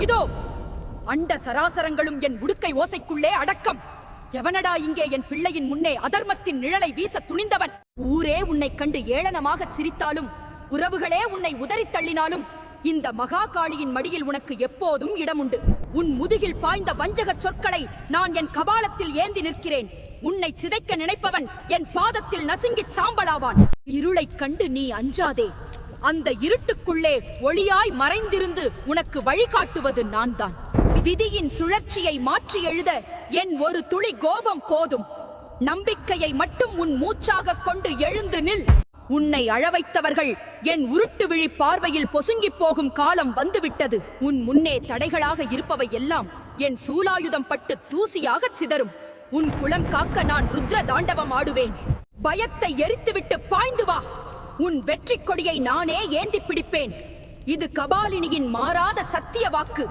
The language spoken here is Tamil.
இதோ அண்ட சராசரங்களும் என் உடுக்கை ஓசைக்குள்ளே அடக்கம். எவனடா இங்கே என் பிள்ளையின் முன்னே அதர்மத்தின் நிழலை வீச துணிந்தவன்? ஊரே உன்னை கண்டு ஏளனமாக சிரித்தாலும், உறவுகளே உன்னை உதறித் தள்ளினாலும், இந்த மகா காளியின் மடியில் உனக்கு எப்போதும் இடமுண்டு. உன் முதுகில் பாய்ந்த வஞ்சக சொற்களை நான் என் கபாலத்தில் ஏந்தி நிற்கிறேன். உன்னை சிதைக்க நினைப்பவன் என் பாதத்தில் நசுங்கிச் சாம்பலாவான். இருளைக் கண்டு நீ அஞ்சாதே. அந்த இருட்டுக்குள்ளே ஒளியாய் மறைந்திருந்து உனக்கு வழிகாட்டுவது நான்தான். விதியின் சுழற்சியை மாற்றி எழுத என் ஒரு துளி கோபம் போதும். நம்பிக்கையை மட்டும் உன் மூச்சாக கொண்டு எழுந்து நில். உன்னை அழவைத்தவர்கள் என் உருட்டு விழி பார்வையில் பொசுங்கி போகும் காலம் வந்துவிட்டது. உன் முன்னே தடைகளாக இருப்பவை எல்லாம் என் சூலாயுதம் பட்டு தூசியாக சிதறும். உன் குலம் காக்க நான் ருத்ர தாண்டவம் ஆடுவேன். பயத்தை எரித்துவிட்டு பாய்ந்து வா. உன் வெற்றி கொடியை நானே ஏந்தி பிடிப்பேன். இது கபாலினியின் மாறாத சத்திய வாக்கு.